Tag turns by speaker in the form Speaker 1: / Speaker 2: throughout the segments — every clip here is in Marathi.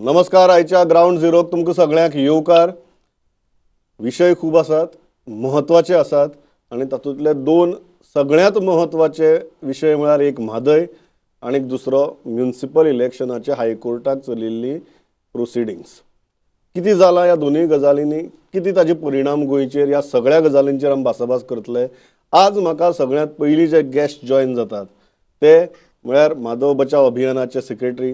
Speaker 1: नमस्कार. आयच्या ग्राउंड झिरोक तुमकां सगळ्यांक येवकार. विशय खूब आसात, महत्वाचे आसात आणि तातूंतले दोन सगळ्यांत महत्वाचे विशय म्हळ्यार एक म्हादय आणि दुसरो म्युनिसिपल इलेक्शनाचे हायकोर्टात चलिल्ली प्रोसिडिंग्स. किती जाला ह्या दोनूय गजालींनी, किती ताजे परिणाम गोंयचेर, ह्या सगळ्या गजालींचेर आमी भासाभास करतले. आज म्हाका सगळ्यांत पयलीं जे गेस्ट जॉयन जातात ते म्हळ्यार माधव बचाव अभियानाचे सेक्रेटरी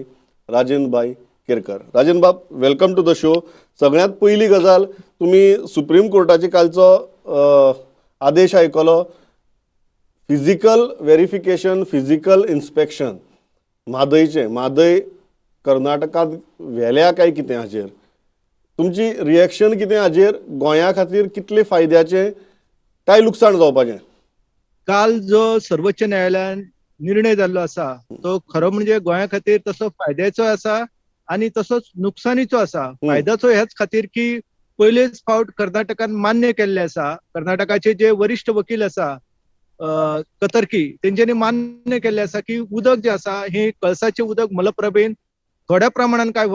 Speaker 1: राजेंद्रभाई केरकर. राजन बाब, वेलकम टू द शो. सगळ्यांत पयली गजाल, तुम्ही सुप्रीम कोर्टाचे कालचो आदेश आयकलो. Physical verification, physical inspection Mhadei कर्नाटकांत व्हेल्या काय कितें हाचेर तुमची रिएक्शन कितें? हाचेर गोंया खातीर कितले फायद्याचे काय लुकसाण जावपाचें?
Speaker 2: काल जो सर्वोच्च न्यायालयान निर्णय जाल्लो आसा तो खरो म्हणजे गोंया खातीर तसो फायद्याचो आसा आणि तसोच नुकसानीचो आसा. फायद्याचो ह्याच खातीर की पयलेच फावट कर्नाटकान मान्य केल्ले आसा, कर्नाटकाचे जे वरिष्ठ वकील आसा कतर्की तेंच्यांनी मान्य केल्ले आसा की उदक जे आसा हे कळसाचे उदक मलप्रभेन थोड्या प्रमाणात काय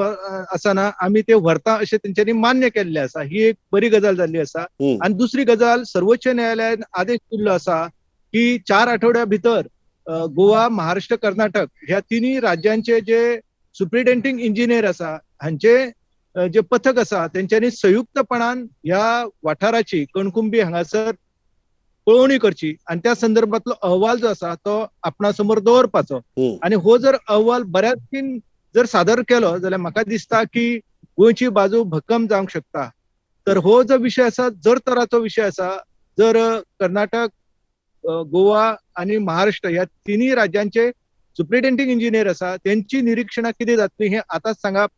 Speaker 2: आसना, आम्ही ते व्हरता अशें तेंच्यांनी मान्य केल्ले आसा. ही एक बरी गजाल जाल्ली आसा. आणि दुसरी गजाल, सर्वोच्च न्यायालयान आदेश दिल्लो आसा की 4 आठवड्या भितर गोवा, महाराष्ट्र, कर्नाटक ह्या तिन्ही राज्यांचे जे सुप्रिटेंडिंग इंजिनियर आसा हांचे जे पथक आसा तेंच्यांनी संयुक्तपणान ह्या वाठाराची कणकुंबी हांगासर पळोवणी करची आणि त्या संदर्भातलो अहवाल जो आसा तो आपणा समोर दवरपाचो. आणि हो जर अहवाल बऱ्याचकीन जर सादर केलो जाल्यार म्हाका दिसता की गोंयची बाजू भक्कम जावंक शकता. तर हो जो विषय आसा, जर तराचो विषय आसा, जर कर्नाटक, गोवा आणि महाराष्ट्र या तिन्ही राज्यांचे सुप्रिटेंडिंग इंजिनियर आसा त्यांची निरीक्षणा किती जातली हे आताच सांगप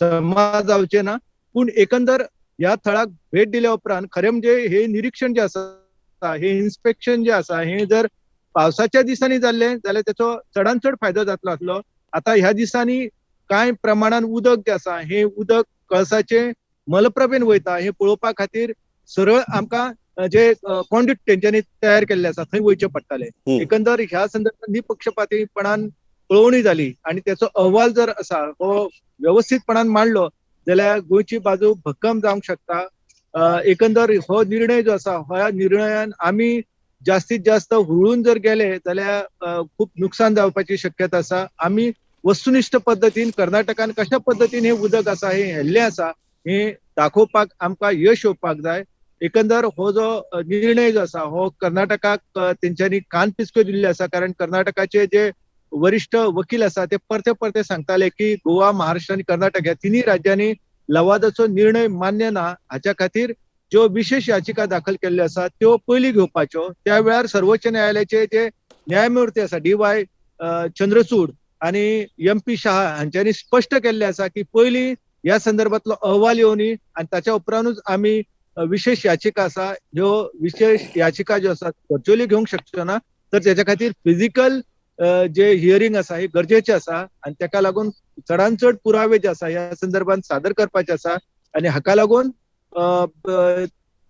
Speaker 2: समाज जावचे ना. पूण एकंदर ह्या थळाक भेट दिल्या उपरांत खरे म्हणजे हे निरीक्षण जे आसा, हे इन्स्पेक्शन जे आसा, हे जर पावसाच्या दिसांनी जाल्ले जाल्यार त्याचो चडांत चड फायदो जातलो आसलो. आता ह्या दिसांनी कांय प्रमाणात उदक जे आसा हे उदक कळसाचे मलप्रभेन वयता हे पळोवपा खातीर सरळ आमकां जे कॉन्ड्यूट तेंच्यांनी तयार केल्ले आसा थंय वयचे पडटले. एकंदर ह्या संदर्भात निपक्षपातीपणान पळोवणी जाली आणि त्याचो अहवाल जर आसा हो व्यवस्थितपणान मांडलो जाल्यार गोंयची बाजू भक्कम जावंक शकता. एकंदर हो निर्णय जो आसा ह्या निर्णयान आमी जास्तीत जास्त हुळून जर गेले जाल्यार खूप नुकसान जावपाची शक्यता आसा. आमी वस्तुनिष्ठ पद्दतीन कर्नाटकान कशा पद्दतीन हे उदक आसा हे हेल्ले आसा हे दाखोवपाक आमकां यश येवपाक जाय. एकंदर हो जो निर्णय जो आसा हो कर्नाटकाक तेंच्यांनी कान पिस्को दिल्ले आसा, कारण कर्नाटकाचे जे वरिष्ठ वकील आसा ते परते सांगताले की गोवा, महाराष्ट्र आणि कर्नाटक ह्या तिन्ही राज्यांनी लवादाचो निर्णय मान्य ना, हाच्या खातीर ज्यो विशेष याचिका दाखल केल्ल्यो आसा त्यो पयली घेवपाच्यो. त्या वेळार सर्वोच्च न्यायालयाचे जे न्यायमूर्ती आसा DY चंद्रचूड आणि MP शाह हांच्यांनी स्पष्ट केल्ले आसा की पयली या संदर्भातलो अहवाल येवनी आणि ताच्या उपरांतूच आमी विशेष याचिका आसा ह्यो विशेष याचिका ज्यो आसात व्हर्च्युअली घेवंक शकच्यो ना, तर त्याच्या खातीर फिजिकल जे हियरिंग आसा हे गरजेचे आसा आणि ताका लागून चडांत चड पुरावे जे आसा ह्या संदर्भात सादर करपाचे आसा. आणि हाका लागून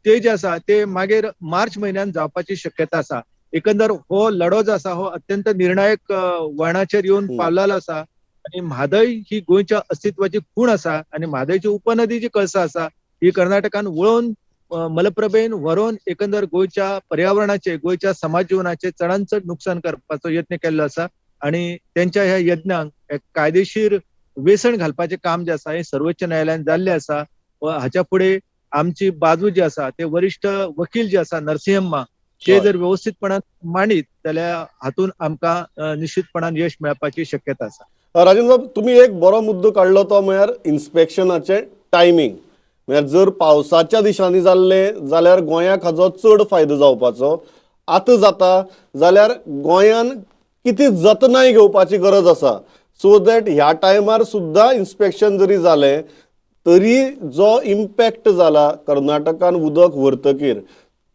Speaker 2: ते जे आसा ते मागीर मार्च म्हयन्यात जावपाची शक्यता आसा. एकंदर हो लढो जो आसा हो अत्यंत निर्णायक वळणाचेर येवन पावलेलो आसा आणि म्हादय ही गोंयच्या अस्तित्वाची खूण आसा आणि म्हादयची उपनदी जी कळसा आसा ही कर्नाटकान वळोवन मलप्रभेन व्हरोन एकंदर गोंयच्या पर्यावरणाचे, गोंयच्या समाज जीवनाचे चडांत चड नुकसान करपाचो यत्न केल्लो आसा. आणि त्यांच्या ह्या यत्नाक कायदेशीर वेसण घालपाचे काम जे आसा हे सर्वोच्च न्यायालयान जाल्ले आसा. व हाच्या फुडें आमची बाजू जी आसा ते वरिष्ठ वकील जे आसा नरसिंहम्मा ते जर व्यवस्थितपणान मांडीत जाल्यार हातून आमकां निश्चितपणान यश मेळपाची शक्यता आसा.
Speaker 1: राजेंद्र बाब, तुम्ही एक बरो मुद्दो काडलो तो म्हळ्यार इन्स्पेक्शनाचे टायमींग. म्हळ्यार जर पावसाच्या दिसांनी जाल्ले जाल्यार गोंयाक हाचो चड फायदो जावपाचो. आतां जाता जाल्यार गोंयान किती जतनाय घेवपाची गरज आसा सो दॅट ह्या टायमार सुद्दां इन्स्पेक्शन जरी जालें तरी जो इम्पॅक्ट जाला कर्नाटकान उदक व्हरतकीर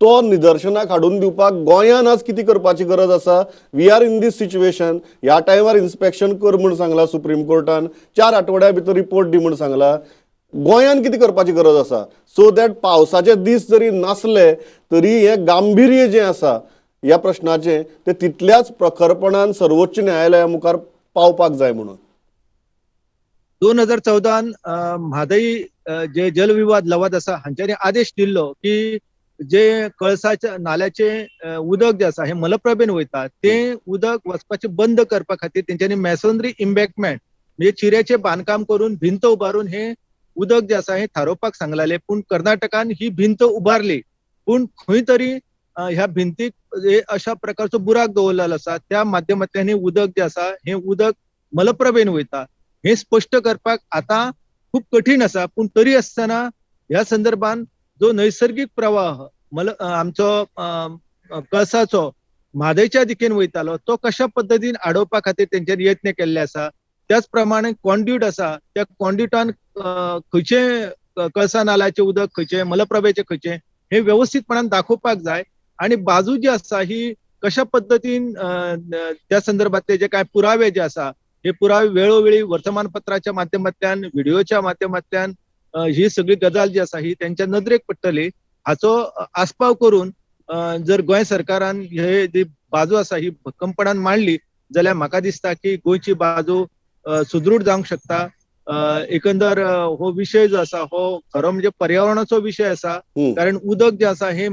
Speaker 1: तो निदर्शनाक हाडून दिवपाक गोंयान आज किती करपाची गरज आसा. We are in this situation. ह्या टायमार इन्स्पेक्शन कर म्हूण सांगला सुप्रीम कोर्टान, 4 आठवड्या भितर रिपोर्ट दी म्हूण सांगला. गोंयान किती करपाची गरज आसा सो दॅट पावसाचे दीस जरी नासले तरी हे गांभीर्य जे आसा ह्या प्रश्नाचे ते तितल्याच प्रखरपणान सर्वोच्च न्यायालया मुखार पावपाक जाय म्हणून.
Speaker 2: 2014 म्हादई जे जलविवाद लवाद आसा हांच्यानी आदेश दिल्लो की जे कळसाच्या नाल्याचे उदक जे आसा हे मलप्रभेन वयता ते उदक वचपाचे बंद करपा खातीर तेंच्यांनी मॅसोनरी इम्बॅकमेंट म्हणजे चिऱ्याचे बांदकाम करून भिंत उबारून हे उदक जे आसा हे थारोवपाक सांगलेले. पूण कर्नाटकान ही भिंत उबारली, पूण खंय तरी ह्या भिंतीक अशा प्रकारचो बुराक दवरलेलो आसा, त्या माध्यमांतल्यान हे उदक जे आसा हे उदक मलप्रभेन वयता. हे स्पष्ट करपाक आता खूप कठीण आसा, पण तरी आसतना ह्या संदर्भात जो नैसर्गिक प्रवाह आमचो कळसाचो म्हादयच्या दिकेन वयतालो तो कशा पद्दतीन आडोवपा खातीर तेंच्यांनी यत्न केल्ले आसा. त्याच प्रमाणे कॉन्ड्यूट आसा, त्या कॉन्ड्यूटान खंयचे कळसा नाल्याचे उदक खंयचे मलप्रभेचे खंयचे हे व्यवस्थितपणान दाखोवपाक जाय. आणि बाजू जी आसा ही कशा पद्दतीन त्या संदर्भातले जे काय पुरावे जे आसा हे पुरावे वेळोवेळी वर्तमानपत्राच्या माध्यमांतल्यान व्हिडिओच्या माध्यमांतल्यान ही सगळी गजाल जी आसा ही त्यांच्या नदरेक पडटली हाचो आस्पाव करून जर गोंय सरकारान हे जी बाजू आसा ही भक्कमपणान मांडली जाल्यार म्हाका दिसता की गोंयची बाजू सुदृढ जावंक शकता. एकंदर हो विषय जो आसा हो खरो म्हणजे पर्यावरणाचो विषय आसा. कारण उदक जे आसा हे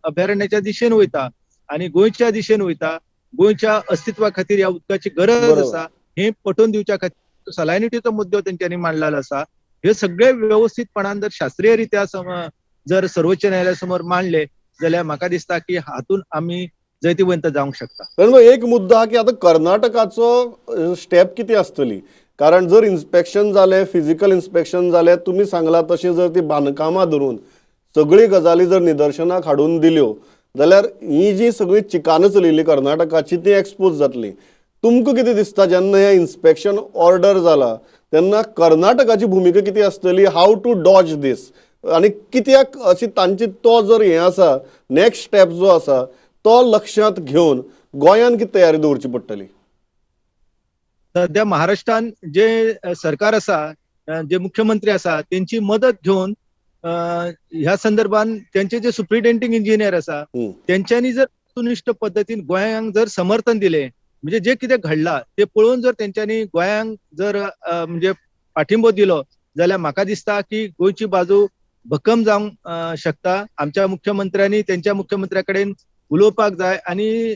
Speaker 2: अभयारण्याच्या दिशेन वयता आणि गोंयच्या दिशेन वयता. गोंयच्या अस्तित्वा खातीर ह्या उदकाची गरज आसा हे पटोवन दिवच्या खातीर सलायनिटीचो मुद्दो तेंच्यांनी मांडलेलो आसा. हे सगळे व्यवस्थितपणान जर शास्त्रीय रित्या जर सर्वोच्च न्यायालयासमोर मांडले जाल्यार म्हाका दिसता की हातून आमी जैतिवंत जावंक शकता.
Speaker 1: पण एक मुद्दो हा की आता कर्नाटकाचो स्टेप किती आसतली, कारण जर इन्स्पेक्शन जाले, फिजिकल इन्स्पेक्शन जाले, तुम्ही सांगला तशें जर ती बांदकामां धरून सगळी गजाली जर निदर्शनाक हाडून दिल्यो जाल्यार ही जी सगळी चिकान चलिल्ली कर्नाटकाची ती एक्सपोज जातली. तुमकां कितें दिसता जेन्ना हे इन्स्पेक्शन ऑर्डर जाला तेन्ना कर्नाटकाची भूमिका किती आसतली, हाव टू डॉज दीस, आणि कित्याक अशी तांची तो जर हे आसा नेक्स्ट स्टेप जो आसा तो लक्षात घेवन गोंयान किती तयारी दवरची पडटली?
Speaker 2: सध्या महाराष्ट्रान जे सरकार आसा, जे मुख्यमंत्री आसा त्यांची मदत घेऊन ह्या संदर्भात त्यांचे जे सुप्रिटेंडिंग इंजिनियर आसा त्यांच्यानी जर वस्तुनिष्ठ पद्धतीन गोंयांक जर समर्थन दिले म्हणजे जे कितें घडला ते पळोवन जर त्यांच्यानी गोंयांक जर म्हणजे पाठिंबो दिलो जाल्यार म्हाका दिसता की गोंयची बाजू भक्कम जावंक शकता. आमच्या मुख्यमंत्र्यांनी त्यांच्या मुख्यमंत्र्या कडेन उलोवपाक जाय आणि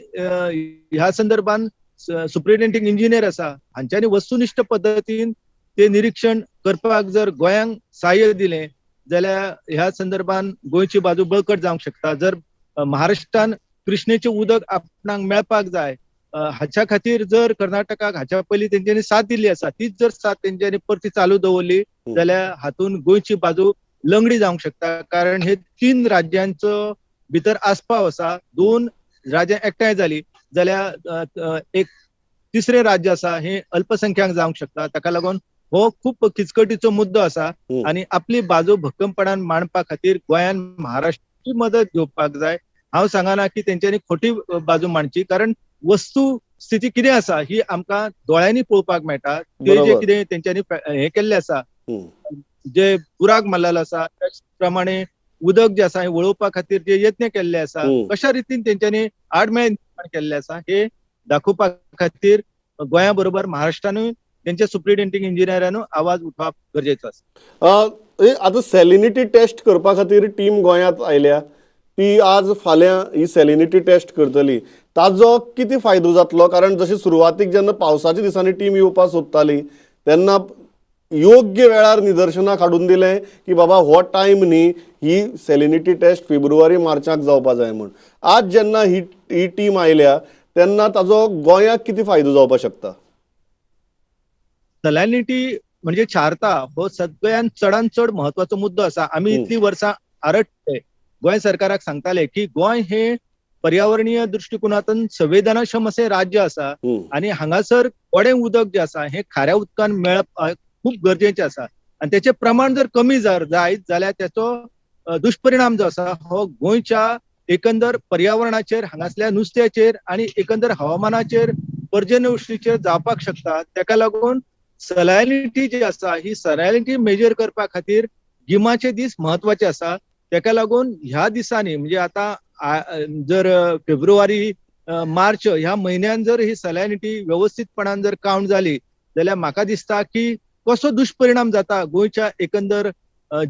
Speaker 2: ह्या संदर्भात सुप्रिटेंडिंग इंजिनियर आसा हांच्यांनी वस्तुनिष्ठ पद्धतीन ते निरीक्षण करपाक जर गोंयांक सहाय्य दिलें जाल्यार ह्या संदर्भात गोंयची बाजू बळकट जावंक शकता. जर महाराष्ट्रान कृष्णेचे उदक आपणाक मेळपाक जाय हाच्या खातीर जर कर्नाटकाक हाच्या पयलीं तेंच्यांनी साथ दिल्ली आसा, तीच जर साथ तेंच्यांनी परती चालू दवरली जाल्यार हातून गोंयची बाजू लंगडी जावंक शकता. कारण हे 3 राज्यांचो भितर आस्पाव आसा. 2 राज्यां एकठांय जाली जाल्यार एक तिसरे राज्य आसा हे अल्पसंख्याक जावंक शकता. ताका लागून हो खूप किचकटीचो मुद्दो आसा आणि आपली बाजू भक्कमपणान मांडपा खातीर गोंयान महाराष्ट्राची मदत घेवपाक जाय. हांव सांगना की तेंच्यांनी खोटी बाजू मांडची, कारण वस्तू स्थिती कितें आसा ही आमकां दोळ्यांनी पळोवपाक मेळटा. ते जे कितें तेंच्यांनी हे केल्ले आसा, जे बुराक मारलेलो आसा त्याच प्रमाणे उदक जे आसा हे वळोवपा खातीर जे यत्न केल्ले आसा कशा रितीन तेंच्यांनी आडमेळ निर्माण केल्ले आसा हे दाखोवपा खातीर गोंया बरोबर महाराष्ट्रानूय त्यांच्या सुप्रिटेंडिंग इंजिनियरांनूय आवाज उठोवप गरजेचो आसा.
Speaker 1: आता सॅलिनिटी टेस्ट करपा खातीर टीम गोंयांत आयल्या, ती आज फाल्यां ही सॅलिनिटी टेस्ट करतली. ताजो किती फायदो जातलो? कारण जशी सुरवातीक जेन्ना पावसाच्या दिसांनी टीम येवपाक सोदताली तेन्ना योग्य वेळार निदर्शनाक हाडून दिलें की बाबा हो टायम न्ही, ही सॅलिनिटी टेस्ट फेब्रुवारी मार्चाक जावपा जाय म्हूण. आज जेन्ना ही टीम आयल्या तेन्ना ताजो गोंयाक किती फायदो जावपाक शकता?
Speaker 2: सॅलिनिटी म्हणजे क्षारता हो सगळ्यात चडांत चड महत्वाचो मुद्दो आसा. आमी इतली वर्सां आरटले, गोंय सरकाराक सांगताले की गोंय हे पर्यावरणीय दृष्टिकोनातून संवेदनक्षम असे राज्य आसा आणि हांगासर गोडे उदक जे आसा हे खाऱ्या उदकान मेळप खूप गरजेचे आसा आणि त्याचे प्रमाण जर कमी जायत जाल्यार त्याचो दुष्परिणाम जो आसा हो गोंयच्या एकंदर पर्यावरणाचेर, हांगासल्या नुस्त्याचेर आणि एकंदर हवामानाचेर पर्जन्यवृष्टीचेर जावपाक शकता. ताका लागून सॅलिनिटी जी आसा ही सॅलिनिटी मेजर करपा खातीर गिमाचे दीस महत्वाचे आसा. ताका लागून ह्या दिसांनी म्हणजे आता जर फेब्रुवारी मार्च ह्या म्हयन्यान जर ही सॅलिनिटी व्यवस्थितपणान जर काउंट जाली जाल्यार म्हाका दिसता की कसो दुष्परिणाम जाता गोंयच्या एकंदर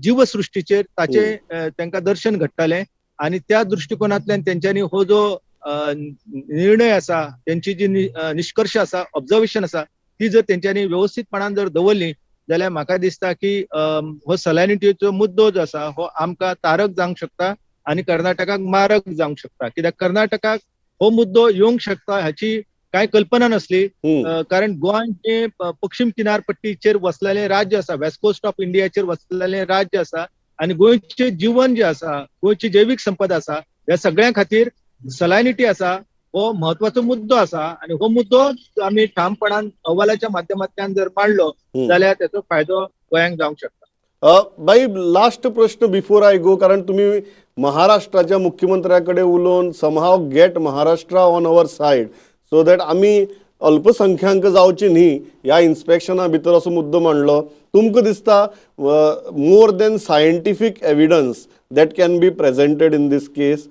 Speaker 2: जीवसृष्टीचेर ताचे तांकां दर्शन घडटलें आणि त्या दृष्टिकोनांतल्यान तेंच्यांनी हो जो निर्णय आसा त्यांची जी निष्कर्ष आसा ऑब्झर्वेशन आसा ती जर तेंच्यांनी व्यवस्थितपणान जर दवरली जाल्यार म्हाका दिसता की हो सॅलिनिटीचो मुद्दो जो आसा हो आमकां तारक जावंक शकता आणि कर्नाटकाक मारक जावंक शकता कित्याक कर्नाटकाक हो मुद्दो येवंक शकता हाची काय कल्पना नसली कारण गोंय हे पश्चिम किनारपट्टीचेर वसलेलें राज्य आसा वेस्ट कोस्ट ऑफ इंडियाचेर वसलेलें राज्य आसा आणि गोंयचे जीवन जे आसा गोंयची जैवीक संपदा आसा ह्या सगळ्या खातीर सलायनिटी आसा हो महत्वाचो मुद्दो आसा आणि हो मुद्दो आमी ठामपणान अहवालाच्या माध्यमांतल्यान जर मांडलो जाल्यार त्याचो फायदो गोंयांक जावंक शकता.
Speaker 1: बाई लास्ट प्रश्न बिफोर आय गो, कारण तुम्ही महाराष्ट्राच्या मुख्यमंत्र्याकडे उलोवन somehow get Maharashtra on our side so that आमी अल्पसंख्यांक जावची न्ही ह्या इन्स्पेक्शना भितर असो मुद्दो मांडलो. तुमकां दिसता more than scientific evidence that can be presented in this case,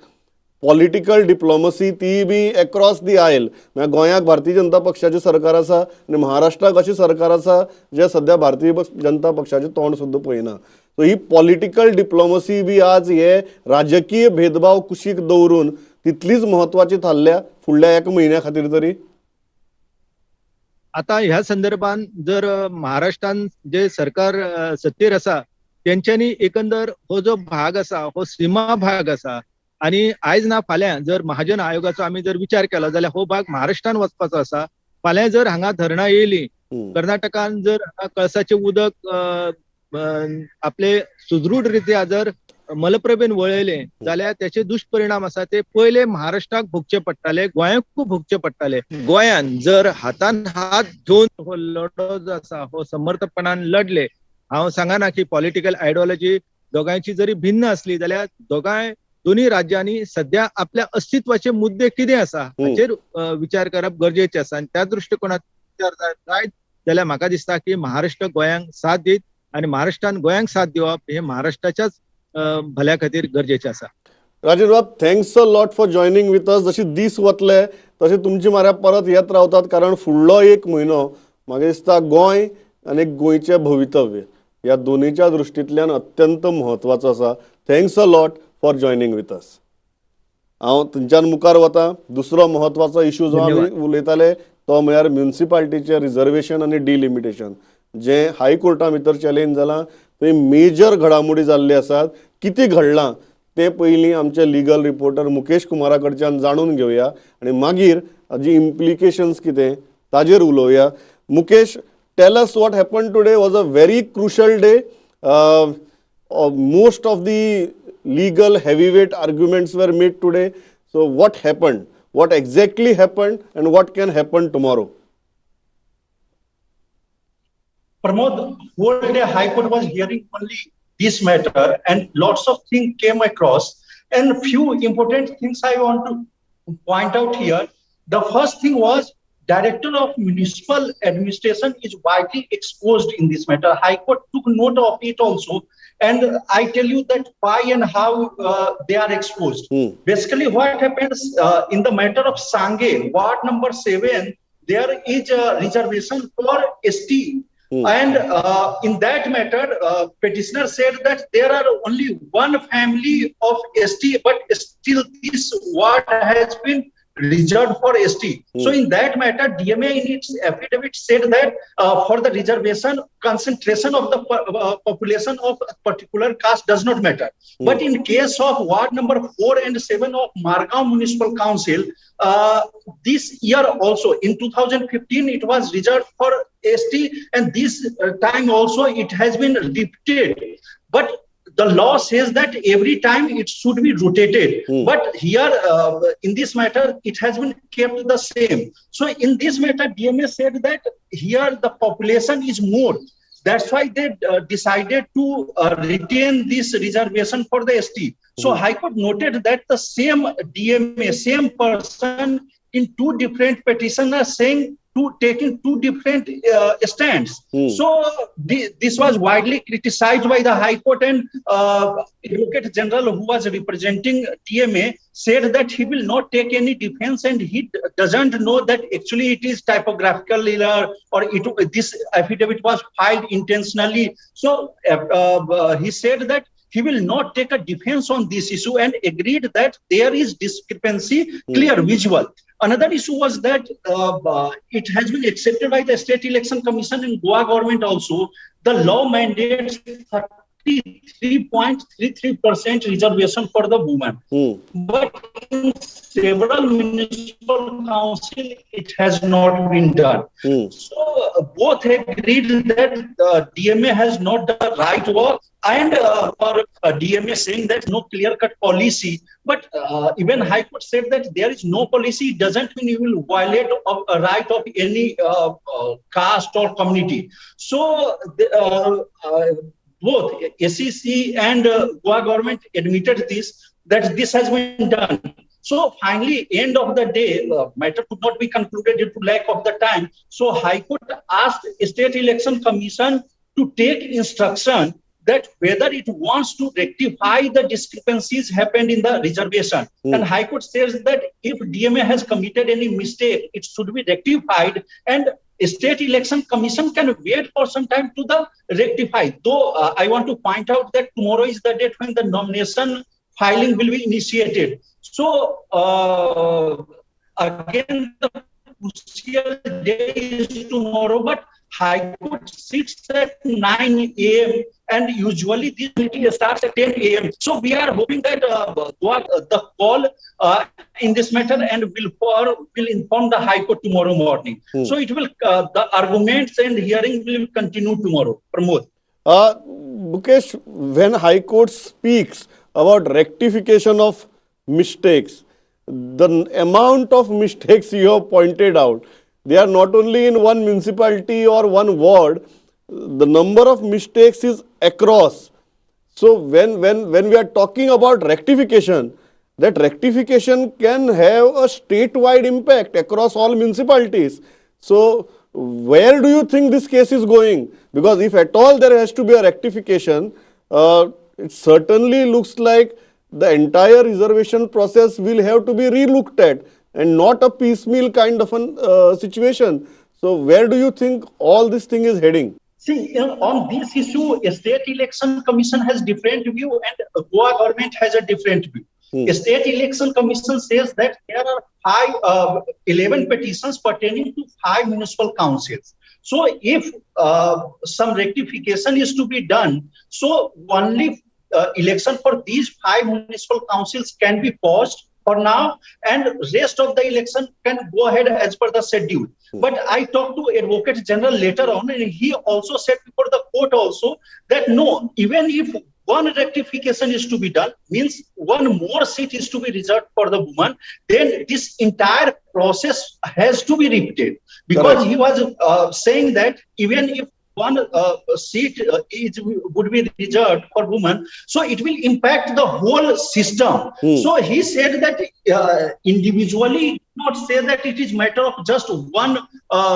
Speaker 1: political diplomacy ती बी एक्रॉस दी आयल, म्हणजे गोंयाक भारतीय जनता पक्षाचें सरकार आसा आनी महाराष्ट्राक अशें सरकार आसा जे सध्या भारतीय जनता पक्षाचें तोंड सुद्दां पळयना. सो ही पॉलिटिकल डिप्लोमसी बी आज हे राजकीय भेदभाव कुशीक दवरून तितलीच महत्वाची थारल्या फुडल्या 1 म्हयन्या खातीर तरी.
Speaker 2: आता ह्या संदर्भात जर महाराष्ट्रान जे सरकार सत्तेर आसा त्यांच्यानी एकंदर हो जो भाग आसा हो सीमा भाग आसा आणि आयज ना फाल्यां जर महाजन आयोगाचो आमी जर विचार केलो जाल्यार हो भाग महाराष्ट्रान वचपाचो आसा. फाल्यां जर हांगा धरणां येयली कर्नाटकान जर कळसाचे उदक आपले सुदृढ रित्या जर मलप्रभेन वळयले जाल्यार त्याचे दुष्परिणाम आसा ते पयले महाराष्ट्राक भोगचे पडटाले, गोंयाकूय भोगचे पडटाले. गोंयान जर हातान हात घेवन हो लढो जो आसा हो समर्थपणान लढले, हांव सांगना की पॉलिटिकल आयडियोलॉजी दोगांयची जरी भिन्न असली जाल्यार दोन्ही राज्यांनी सध्या आपल्या अस्तित्वाचे मुद्दे कितें आसा हाचेर विचार करप गरजेचे आसा आणि त्या दृष्टिकोनात विचार जायत जाल्यार म्हाका दिसता की महाराष्ट्र गोंयांक साथ दीत आणि महाराष्ट्रान गोंयांक साथ दिवप हे महाराष्ट्राच्याच भल्या खातीर गरजेचे आसा.
Speaker 1: राजेंद्र बाब, thanks a lot for joining with us. जशी दीस वतले तशें तुमची म्हऱ्या परत येत रावतात, कारण फुडलो 1 म्हयनो म्हाका दिसता गोंय आनी गोंयचें भवितव्य ह्या दोनीच्या दृश्टींतल्यान अत्यंत म्हत्वाचो आसा. Thanks a lot for joining with us. हांव तुमच्यान मुखार वता. दुसरो महत्वाचो इशू जो आमी उलयताले तो म्हळ्यार म्युनिसिपालिटीचे रिजर्वेशन आनी डिलिमिटेशन जे हायकोर्टा भितर चॅलेंज जालां. थंय मेजर घडामोडी जाल्ले आसात. कितें घडलां ते पयलीं आमचे लिगल रिपोर्टर मुकेश कुमारा कडच्यान जाणून घेवया आनी मागीर हाजी इम्प्लिकेशन्स कितें ताजेर उलोवया. Mukesh, tell us what happen today. Was a very crucial day. Most of the legal heavyweight arguments were made today. So what happened? What exactly happened and what can happen tomorrow?
Speaker 3: Pramod, whole day High Court was hearing only this matter and lots of things came across, and few important things I want to point out here. The first thing was Director of Municipal Administration is widely exposed in this matter. High Court took note of it also. And I tell you that why and how they are exposed. Basically, what happens in the matter of Sange, Ward number 7, there is a reservation for ST. And in that matter, petitioner said that there are only one family of ST, but still this ward has been reserved for ST. So in that matter, DMA in its affidavit said that for the reservation, concentration of the population of a particular caste does not matter. But in case of ward number 4 and 7 of Margao Municipal Council, this year also in 2015 it was reserved for ST, and this time also it has been repeated. But the law says that every time it should be rotated. But here in this matter, it has been kept the same. So in this matter, DMA said that here the population is more. That's why they decided to retain this reservation for the ST. So High Court noted that the same DMA, same person in two different petitions are saying taking two different stands. So this was widely criticized by the High Court, and Advocate General, who was representing DMA, said that he will not take any defense and he doesn't know that actually it is typographical error or this affidavit was filed intentionally. So he said that he will not take a defense on this issue and agreed that there is discrepancy, clear visual. Another issue was that it has been accepted by the State Election Commission and Goa government also. The law mandates 33.33% reservation for the women. But in several municipal council, it has not been done. So both agreed that DMA has not done the right work, and for DMA saying that no clear-cut policy. But even High Court said that there is no policy, doesn't mean you will violate a right of any caste or community. So both SEC and Goa government admitted this, that this has been done. So finally, end of the day, matter could not be concluded due to lack of the time. So High Court asked State Election Commission to take instruction that whether it wants to rectify the discrepancies happened in the reservation. And High Court says that if DMA has committed any mistake, it should be rectified, and State Election Commission can wait for some time to the rectify. Though I want to point out that tomorrow is the date when the nomination filing will be initiated. So again, the crucial day is tomorrow, but High Court sits at 9 a.m. and usually this meeting starts at 10 a.m. So we are hoping that the call in this matter and will inform the High Court tomorrow morning. So it will the arguments and hearing will continue tomorrow. Pramod.
Speaker 1: Mukesh, when High Court speaks about rectification of mistakes, the amount of mistakes you have pointed out, they are not only in one municipality or one ward, the number of mistakes is across. So when we are talking about rectification, that rectification can have a statewide impact across all municipalities. So where do you think this case is going? Because if at all there has to be a rectification, it certainly looks like the entire reservation process will have to be re-looked at, and not a piecemeal kind of a situation. So where do you think all this thing is heading?
Speaker 3: See, on this issue, a State Election Commission has different view and Goa government has a different view. A State Election Commission says that there are 11 petitions pertaining to 5 municipal councils. So if some rectification is to be done, so only election for these 5 municipal councils can be paused for now, and rest of the election can go ahead as per the schedule. But I talked to Advocate General later on, and he also said before the court also that no, even if one rectification is to be done, means one more seat is to be reserved for the woman, then this entire process has to be repeated. Because he was saying that even if one seat would be reserved for women, so it will impact the whole system. So he said that individually, not say that it is matter of just one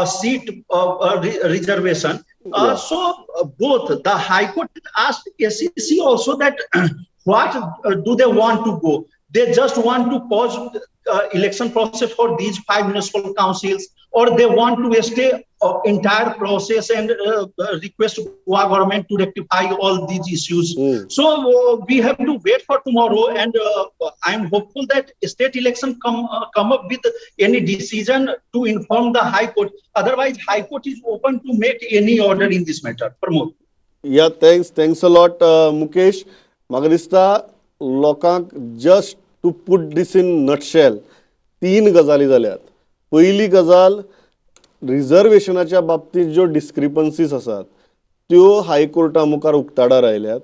Speaker 3: seat reservation. So both the High Court asked SEC also that what do they want to go? They just want to pause election process for these 5 municipal councils, or they want to stay entire process and request Goa government to rectify all these issues. So we have to wait for tomorrow, and I am hopeful that State Election come up with any decision to inform the High Court. Otherwise, High Court is open to make any order in this matter. Pramod.
Speaker 1: Yeah, thanks a lot, Mukesh. म्हाका दिसता लोकांक just to put this in nutshell, 3 गजाली जाल्यात. पहिली गजाल, रिजर्वेशनाच्या बाबतीत ज्यो डिस्क्रिपन्सीज आसात त्यो हायकोर्टा मुखार उक्ताडार आयल्यात.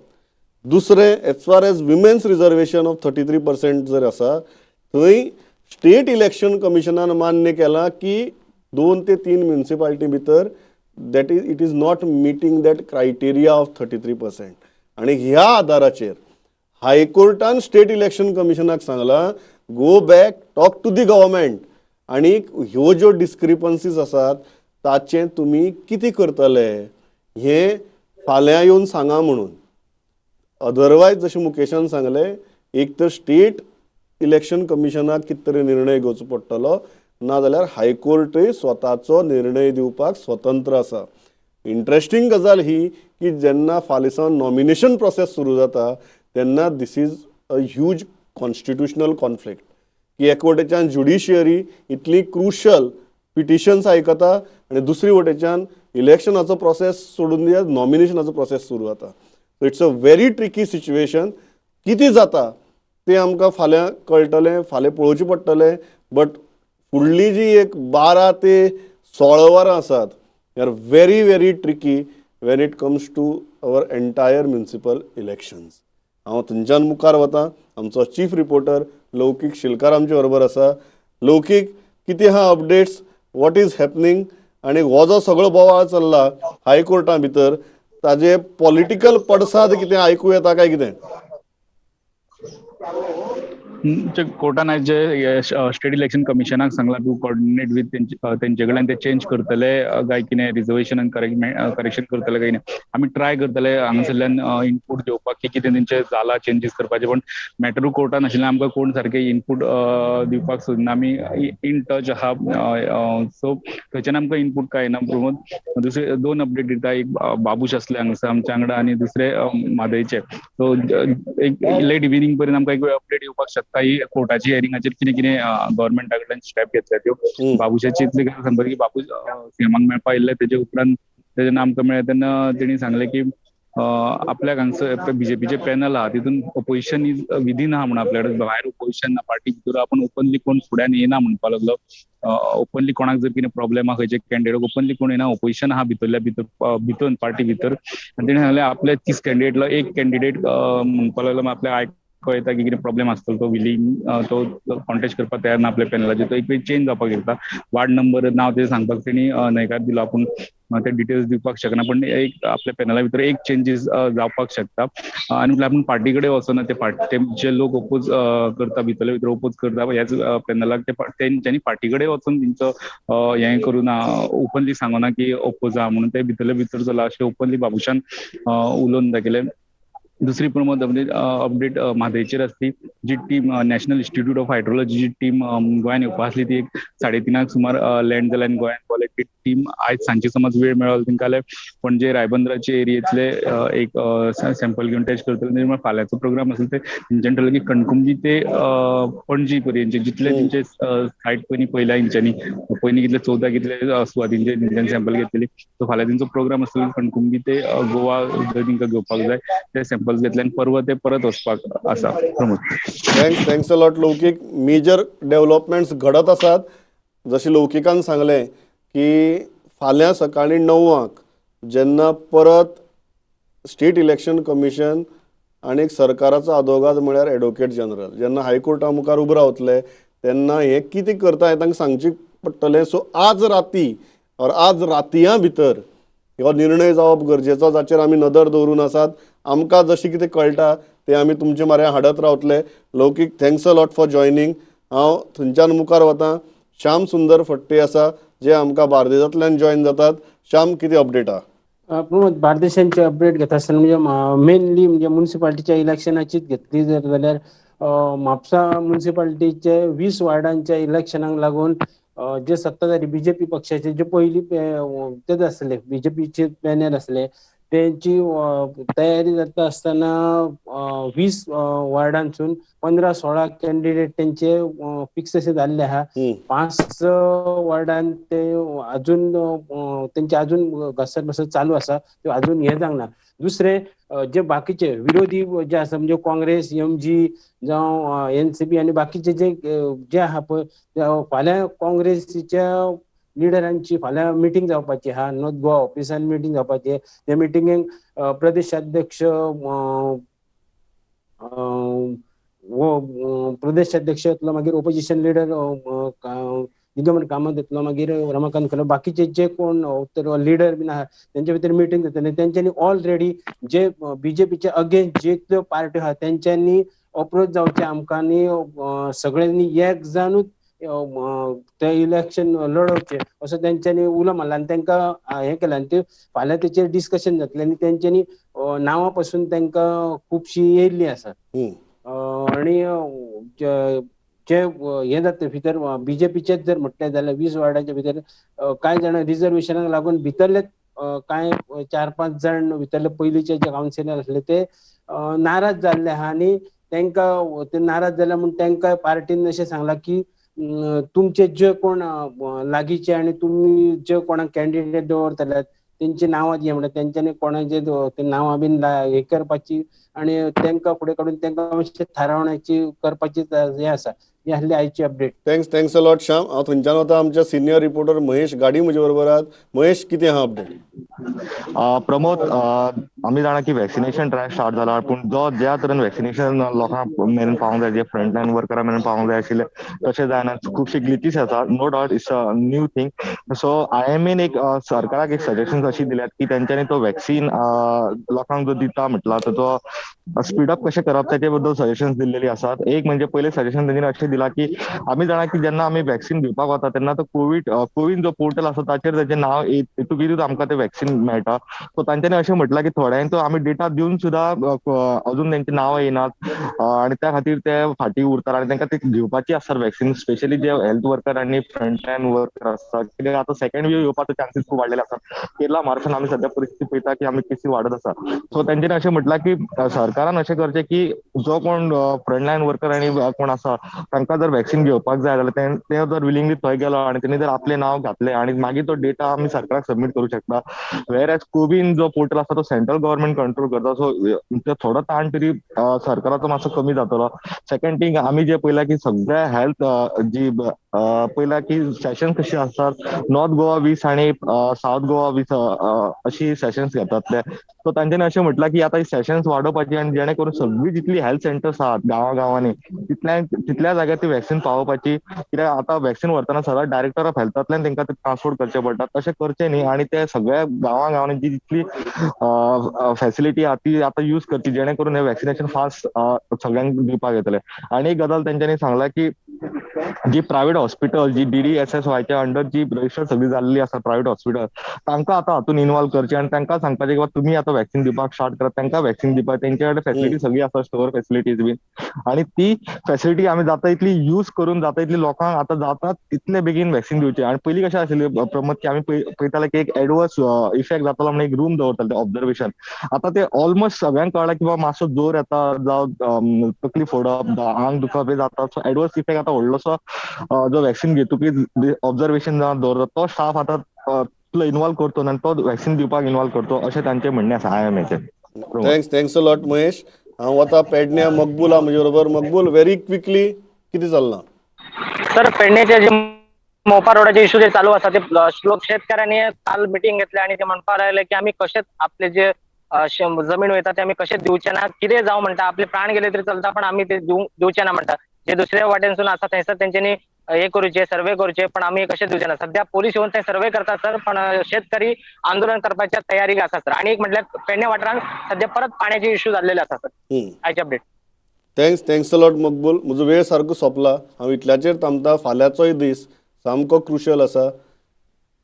Speaker 1: दुसरें, as far as women's reservation of 33% जर आसा, थंय स्टेट इलेक्शन कमिशनान मान्य केलां की 2 ते 3 म्युनिसिपालिटी भितर that it is not meeting that criteria of 33%. आणि ह्या आधाराचेर हायकोर्टान स्टेट इलेक्शन कमिशनाक सांगला, go back, talk to the government आणि ह्यो ज्यो डिस्क्रिपन्सीज आसात ताचें तुमी कितें करतले हे फाल्यां येवन सांगा म्हणून. अदरवायज जशें मुकेशान सांगलें, एक तर स्टेट इलेक्शन कमिशनाक कितें तरी निर्णय घेवचो पडटलो, नाजाल्यार हायकोर्टय स्वताचो निर्णय दिवपाक स्वतंत्र आसा. इंट्रस्टिंग गजाल ही की जेन्ना फाल्यां सावन नॉमिनेशन प्रोसेस सुरू जाता तेन्ना this is a huge constitutional conflict की एक वटेच्यान ज्युडिशियरी इतली क्रुशल पिटिशन्स आयकता आनी दुसरी वटेच्यान इलेक्शनाचो प्रोसेस सोडून दियात, नॉमिनेशनाचो प्रोसेस सुरू जाता. So it's a very tricky situation. कितें जाता तें आमकां फाल्यां कळटलें, फाल्यां पळोवचें पडटलें. बट फुडलीं जी एक 12 ते 16 वरां आसात they are very very tricky when it comes to our entire municipal elections. हांव थंयच्यान मुखार वतां. आमचो चीफ रिपोर्टर लौकीक शिलकार आमचे बरोबर आसा. लौकीक, कितें आहा अपडेट्स, वॉट इज हॅपनिंग, आनी हो जो सगळो बोवाळ चल्ला हायकोर्टा भितर ताजे पॉलिटिकल पडसाद कितें आयकूं येता काय कितें?
Speaker 4: कोर्टान आज जे स्टेट इलेक्शन कमिशनाक सांगला टू कोऑर्डिनेट विथ तेंचे कडल्यान ते चेंज करतले काय कितें रिजर्वेशन आनी करेक्शन करतले काय कितें. आमी ट्राय करतले हांगासरल्यान इनपूट घेवपाक की कितें तेंचे जाला चेंजीस करपाचे, पण मॅटर कोर्टान आशिल्ल्यान आमकां कोण सारके इनपूट दिवपाक सोदना. आमी इन टच आहा, सो थंयच्यान आमकां इनपूट काय ना. प्रमोद, दुसरे 2 अपडेट दिता. एक बाबूश आसले हांगासर आमच्या वांगडा आनी दुसरे म्हादयचे. सो एक लेट इव्हिनिंग पर्यंत आमकां एक अपडेट येवपाक शकता ही कोर्टाची हियरिंगाचेर कितें कितें गव्हर्नमेंटा कडल्यान स्टेप घेतल्या त्यो. बाबुशाची इतली गजाल सांगता की बाबूश सीएमाक मेळपा येयल्ले, तेजे उपरांत जेन्ना आमकां मेळ्ळे तेन्ना तेणी सांगलें की आपल्याक हांगसर बीजेपीचे पॅनल आहा तितून अपोजिशन इज विदीन आहा म्हणून आपल्या कडेन भायर अपोजिशन ना. पार्टी भितर आपण ओपनली कोण फुड्यान येना म्हणपा लागलो. ओपनली कोणाक जर कितें प्रॉब्लेम आहा खंयचे कॅन्डिडेट ओपनली कोण येना, अपोजिशन आहा भितरल्या भितर पार्टी भितर. आनी तेणी सांगलें आपल्या 30 कॅन्डिडेटलो एक कॅन्डिडेट म्हणपा लागलो आपल्या कळटा की कितें प्रॉब्लेम आसतलो, तो विलींग तो कॉन्टेस्ट करपाक तयार ना आपल्या पॅनलाचेर. तो एक वेळ चेंज जावपाक शकता. वार्ड नंबर नांव ते सांगपाक तेणी न्हयकार दिलो. आपूण ते डिटेल्स दिवपाक शकना, पण एक आपल्या पॅनला भितर एक चेंजीस जावपाक शकता. आनी म्हटल्यार आपूण पार्टी कडेन वचना. ते जे लोक ओपोज करता भितरले भितर ओपोज करता ह्याच पॅनलाक तेंच्यांनी पार्टी कडेन वचून तेंचो हें करूं ना, ओपनली सांगना की ओपोज आहा म्हणून. ते भितरले भितर जो लास्ट ओपनली बाबुशान उलोवन दाखयलें. दुसरी प्रमोद अपडेट म्हादयचेर आसली. जी team National Institute of Hydrology जी टीम गोंयान येवपा आसली ती 3:30 सुमार लँड जाल्या आनी गोंयान पावले. ती टीम आयज सांजची समज वेळ मेळलो तेंकां जाल्यार पणजे रायबंदराचे एरियेतले एक सॅम्पल घेवन टेस्ट करतले. फाल्यांचो प्रोग्राम आसलो ते तेंच्यांनी ठरयलें की कणकुंबी ते पणजी पर्यंत जितले तेंचे सायट पयल्या हेंच्यांनी पयलीं कितले 14 कितले सुवातींचे तेंच्यांनी सॅम्पल घेतलेली. सो फाल्यां तेंचो प्रोग्राम आसलो कणकुंबी ते गोवा जर तेंकां घेवपाक जाय ते सॅम्पल्स घेतले आनी परवा ते परत वचपाक आसा. Pramod,
Speaker 1: thanks a lot Loukik. Major developments घडत आसात. जशें लौकिकान सांगलें की फाल्यां सकाळीं 9 जेन्ना परत स्टेट इलेक्शन कमिशन आनी सरकाराचो आदवोगाद म्हळ्यार एडवोकेट जनरल जेन्ना हायकोर्टा मुखार उबे रावतले तेन्ना हें कितें करता हें तांकां सांगचें पडटलें. सो आज राती और आज रातयां भितर हो निर्णय जावप गरजेचो, जाचेर आमी नदर दवरून आसात. आमकां जशें कितें कळटा तें आमी तुमचे म्हऱ्यान हाडत रावतले. लौकीक, thanks a lot for joining. हांव थंयच्यान मुखार वतां. श्याम सुंदर फट्टे आसा जे आमकां बार्देजांतल्यान जॉयन जातात. श्याम, कितें अपडेट आहा?
Speaker 5: प्रमोद, बार्देशांचे अपडेट घेता आसतना म्हणजे मेनली म्हणजे म्युन्सिपाल्टीच्या इलेक्शनाचीच घेतली जर जाल्यार म्हापसा म्युन्सिपाल्टीचे 20 वार्डांच्या इलेक्शनाक लागून जे सत्ताधारी बीजेपी पक्षाचे जे पयली ते आसले बीजेपीचे पॅनल आसले त्यांची तयारी जाता आसतना 20 वार्डांसून 15-16 कॅन्डिडेट त्यांचे फिक्स असे झाले आहा. 5 वार्डान ते अजून त्यांचे अजून घसरबसर चालू असा, ते अजून हे जावना. दुसरे जे बाकीचे विरोधी जे आसा म्हणजे काँग्रेस, एमजी जावं एनसीपी आणि बाकीचे जे आहा पळय, फाल्यां काँग्रेसीच्या लिडरांची फाल्यां मिटींग जावपाची आहा. नॉर्थ गोवा ऑफिसान मिटींग जावपाची. त्या मिटींगेक प्रदेशाध्यक्ष प्रदेशाध्यक्ष येतलो, मागीर ओपोजिशन लिडर निगमन कामत येतलो, मागीर रमाकांत खलो, बाकीचे जे कोण लिडर बीन आहा त्यांच्या भितर मिटींग जातली. त्यांच्यांनी ऑलरेडी जे बीजेपीचे अगेन्स्ट जे पार्टी आहा त्यांच्यांनी अप्रोच जावचे आमकां आनी सगळ्यांनी एक जाणूच ते इलेक्शन लढवचे असं त्यांच्यानी उलो मारला आणि त्यांना हे केलं आणि ते फाल्यां तेचेर डिस्कशन जातलें आणि त्यांच्यानी नांवां पासून तांकां खुबशी येयल्लीं आसा आणि जे हे जाता भितर बीजेपीचेच जर म्हटलें जाल्यार 20 वार्डाच्या भितर कांय जाणां रिजर्वेशनाक लागून भितरले कांय 4-5 जाण भितरले पयलींचे जे कावन्सिलर आसले ते नाराज जाल्ले आहा आणि तांकां ते नाराज जाल्या म्हणून तांकां पार्टीन अशें सांगलां की तुमचे जे कोण लागींचे आणि तुम्ही जे कोणाक कॅन्डिडेट दवरतले तेंची नांवां दिया म्हणटा तेंच्यांनी कोणाचे ते नांवां बीन हे करपाची आणि तांकां फुडें काडून तांकां मातशें थारावण्याची करपाची हे आसा ही आहली आयची update.
Speaker 1: Thanks a lot Shyam. हांव थंयच्यान वता आमचे सिनियर रिपोर्टर महेश गाडी म्हजे बरोबर आहात. महेश, कितें आहा अपडेट?
Speaker 6: प्रमोद, आमी जाणा की वॅक्सिनेशन ड्रायव्ह स्टार्ट जाला, पूण ज्या तरेन वॅक्सिनेशन लोकांक मेरेन पावंक जाय, जे फ्रंटलायन वर्करां मेरेन पावंक जाय आशिल्ले तशें जायना. खुबशी ग्लिचीस येता, no doubt it's a new thing. So IMAन एक सरकाराक एक सजेशन्स अशी दिल्यात की तेंच्यांनी तो वॅक्सीन लोकांक जो दिता म्हटला तो स्पीड अप कशें करप तेचे बद्दल सजेशन्स दिल्लेली आसात. एक म्हणजे पयलें सजेशन तेंच्यांनी अशें दिलां की आमी जाणा की जेन्ना आमी वॅक्सीन दिवपाक वता तेन्ना तो कोविन जो पोर्टल आसा ताचेर तेचें नांव येतकीरूच आमकां तें वॅक्सीन मेळटा. सो तांच्यांनी अशें म्हटलां की थोड्यांचो आमी डेटा दिवन सुद्दां अजून तेंची नांवां येयनात आणि त्या खातीर ते फाटीं उरतात आनी तांकां ती घेवपाची आसता वॅक्सीन, स्पेशली जे हेल्थ वर्कर आनी फ्रंटलायन वर्कर आसता. कित्याक आतां सेकंड वेव येवपाचो चान्सीस खूब वाडलेले आसात. केरला, महाराष्ट्रान आमी सद्या परिस्थिती पळयता की आमी केसी वाडत आसा. सो तेंच्यांनी अशें म्हटलां की सरकारान अशें करचें की जो कोण फ्रंटलायन वर्कर आनी कोण आसा तांकां जर वॅक्सीन घेवपाक जाय जाल्यार ते जर विलिंगली थंय गेलो आनी तेणी जर आपलें नांव घातलें आनी मागीर तो डेटा आमी सरकाराक सबमीट करूंक शकता. वेर एज कोविन जो पोर्टल आसा तो सेंट्रल गव्हर्नमेंट कंट्रोल करता. सो थोडो ताण तरी सरकाराचो मातसो कमी जातलो. सेकंड थिंग, आमी जे पळयलां की सगळ्या हेल्थ जी पळयलां की सेशन कशी आसतात, नॉर्थ गोवा 20 आनी साउथ गोवा 20 अशी सेशन्स घेतात ते. सो तांच्यांनी अशें म्हटलां की आतां ही सेशन्स वाडोवपाची आनी जेणे करून सगळीं जितली हेल्थ सेंटर्स आहात गांवांनी तितल्या जाग्यार ती वॅक्सीन पावोवपाची. कित्याक आतां वॅक्सीन व्हरतना सदांच डायरेक्टर ऑफ हेल्थांतल्यान तांकां ते ट्रान्सपोर्ट करचे पडटा. तशें करचें न्ही आनी ते सगळ्या गांवांनी जी जितली फॅसिलिटी आहा ती आतां यूज करची, जेणे करून हे वॅक्सिनेशन फास्ट सगळ्यांक दिवपाक येतले. आनी एक गजाल तेंच्यांनी सांगला की जी प्रायव्हेट हॉस्पिटल, जी DDSSYच्या अंडर जी रजिस्टर सगळी जाल्ली आसा प्रायव्हेट हॉस्पिटल, तांकां आतां हातून इन्वॉल्व करचें आनी तांकां सांगपाचें की तुमी आतां वॅक्सीन दिवपाक स्टार्ट करात, तांकां वॅक्सीन दिवपाक. तेंचे कडेन फॅसिलिटी सगळी आसा, स्टोर फॅसिलिटीज बीन, आनी ती फॅसिलिटी आमी जाता तितली यूज करून जाता तितली लोकांक आतां जाता तितले बेगीन वॅक्सीन दिवचें. आनी पयलीं कशें आशिल्लें प्रमोद की आमी पळयताले की एक एडवर्स इफेक्ट जातालो म्हणून एक रूम दवरताले ते ऑब्झर्वेशन. आतां ते ऑलमोस्ट सगळ्यांक कळ्ळां की बाबा मातसो जोर येता जावं तकली फोडप, आंग दुखप हे जाता. सो एडवर्स इफेक्ट आतां व्हडलोसो जो वॅक्सीन घेतकीच ऑब्झर्वेशन जावन दवरता तो स्टाफ आतां इन्वॉल्व करतो आनी तो वॅक्सीन दिवपाक इन्वॉल्व करतो अशें तांचें म्हणणें आसा IMAचें.
Speaker 1: Thanks a lot Mahesh. हांव वता पेडण्या मकबूल आहा म्हजे बरोबर. मकबूल, व्हेरी क्विकली कितें चल्लां?
Speaker 7: सर, पेडण्याचे जे मोपा रोडाचे इश्यू जे चालू असतात ते शेतकऱ्यांनी काल मिटिंग घेतली आणि ते म्हणपाक लागले की आम्ही कशेच आपले जे जमीन वयता ते आम्ही कशेच दिवचे ना, कितें जावं म्हणटा, आपले प्राण गेले तरी चलता पण आम्ही ते दिवचे ना म्हणटा. जे दुसऱ्या वाटेनसून आसा थंयसर तेंच्यांनी हे करूचे, सर्वे करचे, पण आम्ही कशेच दिवचे ना. सध्या पोलीस येऊन ते सर्वे करतात सर, पण शेतकरी आंदोलन करपाच्या तयारीक आसा सर. आणि एक म्हटल्यार पेडण्या वाठारांत सध्या परत पाण्याचे इश्यू जाल्लेले आसा सर. आयचे अपडेट.
Speaker 1: थँक्स अ लॉट मकबूल. म्हजो वेळ सारको सोंपला. हांव इतल्याचेर थांबता. फाल्यांचोय दीस सामको क्रुशल आसा.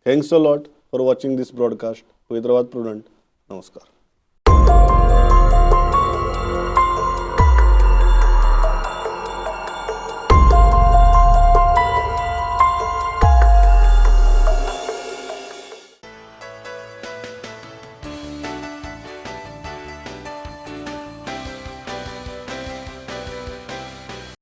Speaker 1: Thanks a lot for watching this broadcast. पळयत रावात प्रुडंट. नमस्कार.